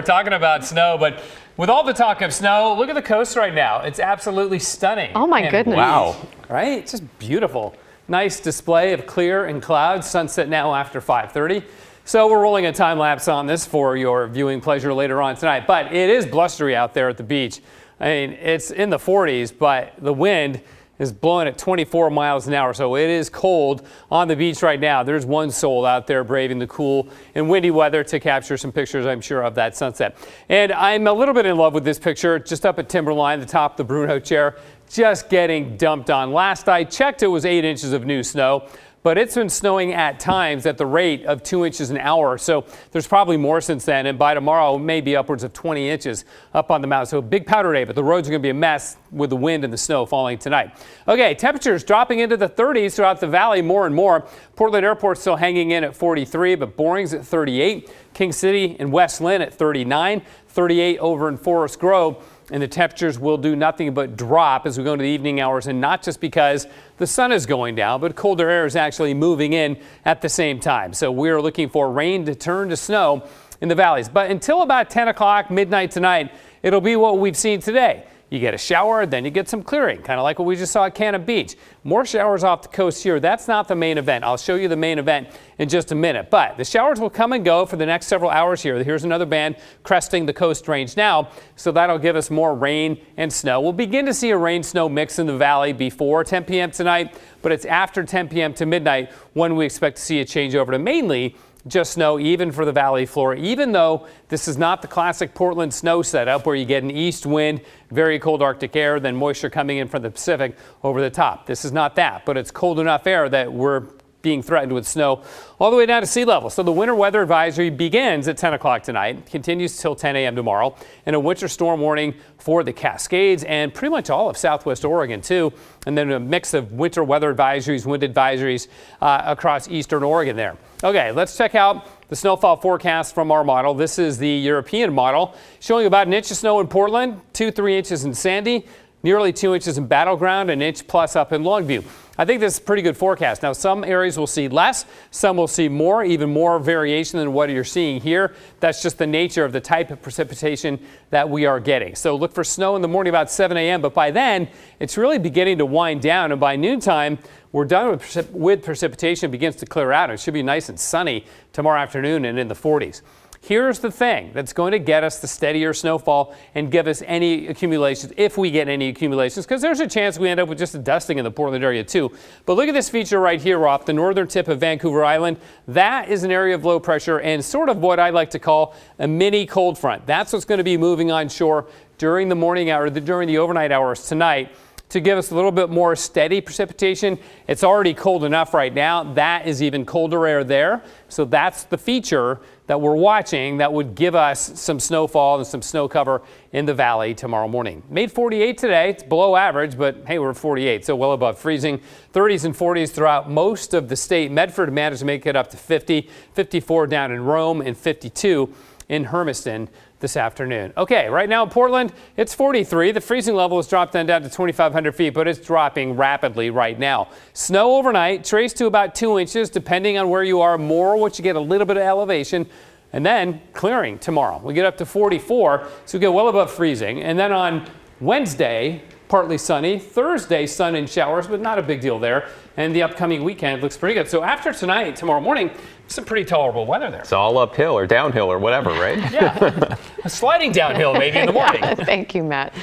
We're talking about snow, but with all the talk of snow, look at the coast right now. It's absolutely stunning. Oh my goodness. Wow. Right? It's just beautiful. Nice display of clear and clouds. Sunset now after 5:30. So we're rolling a time lapse on this for your viewing pleasure later on tonight. But it is blustery out there at the beach. I mean, it's in the 40s, but the wind is blowing at 24 miles an hour. So it is cold on the beach right now. There's one soul out there braving the cool and windy weather to capture some pictures, I'm sure, of that sunset. And I'm a little bit in love with this picture just up at Timberline, the top of the Bruno chair, just getting dumped on. Last I checked, it was 8 inches of new snow. But it's been snowing at times at the rate of 2 inches an hour. So there's probably more since then. And by tomorrow, maybe upwards of 20 inches up on the mountain. So a big powder day, but the roads are going to be a mess with the wind and the snow falling tonight. Okay, temperatures dropping into the 30s throughout the valley more and more. Portland Airport still hanging in at 43, but Boring's at 38. King City and West Lynn at 39, 38 over in Forest Grove. And the temperatures will do nothing but drop as we go into the evening hours, and not just because the sun is going down, but colder air is actually moving in at the same time. So we're looking for rain to turn to snow in the valleys. But until about 10 o'clock, midnight tonight, it'll be what we've seen today. You get a shower, then you get some clearing, kind of like what we just saw at Cannon Beach. More showers off the coast here. That's not the main event. I'll show you the main event in just a minute. But the showers will come and go for the next several hours here. Here's another band cresting the coast range now, so that'll give us more rain and snow. We'll begin to see a rain-snow mix in the valley before 10 p.m. tonight, but it's after 10 p.m. to midnight when we expect to see a change over to mainly just snow, even for the valley floor, even though this is not the classic Portland snow setup where you get an east wind, very cold Arctic air, then moisture coming in from the Pacific over the top. This is not that, but it's cold enough air that we're being threatened with snow all the way down to sea level. So the winter weather advisory begins at 10 o'clock tonight, continues till 10 a.m. tomorrow, and a winter storm warning for the Cascades and pretty much all of Southwest Oregon too, and then a mix of winter weather advisories, wind advisories across eastern Oregon there. Okay, let's check out the snowfall forecast from our model. This is the European model, showing about an inch of snow in Portland, 2-3 inches in Sandy, nearly 2 inches in Battleground, an inch plus up in Longview. I think this is a pretty good forecast. Now, some areas will see less, some will see more, even more variation than what you're seeing here. That's just the nature of the type of precipitation that we are getting. So look for snow in the morning about 7 a.m., but by then, it's really beginning to wind down, and by noontime, we're done with precipitation. It begins to clear out. It should be nice and sunny tomorrow afternoon and in the 40s. Here's the thing that's going to get us the steadier snowfall and give us any accumulations, if we get any accumulations, because there's a chance we end up with just a dusting in the Portland area too. But look at this feature right here off the northern tip of Vancouver Island. That is an area of low pressure and sort of what I like to call a mini cold front. That's what's going to be moving on shore during the morning hour, during the overnight hours tonight, to give us a little bit more steady precipitation. It's already cold enough right now. That is even colder air there. So that's the feature that we're watching that would give us some snowfall and some snow cover in the valley tomorrow morning. Made 48 today. It's below average, but hey, we're at 48, so well above freezing. 30s and 40s throughout most of the state. Medford managed to make it up to 50, 54 down in Rome, and 52 in Hermiston this afternoon. Okay, right now in Portland, it's 43. The freezing level has dropped down to 2,500 feet, but it's dropping rapidly right now. Snow overnight, traced to about 2 inches, depending on where you are, more once you get a little bit of elevation, and then clearing tomorrow. We get up to 44, so we get well above freezing. And then on Wednesday, partly sunny. Thursday, sun and showers, but not a big deal there. And the upcoming weekend looks pretty good. So after tonight, tomorrow morning, some pretty tolerable weather there. It's all uphill or downhill or whatever, right? Yeah, sliding downhill maybe in the morning. Yeah, thank you, Matt.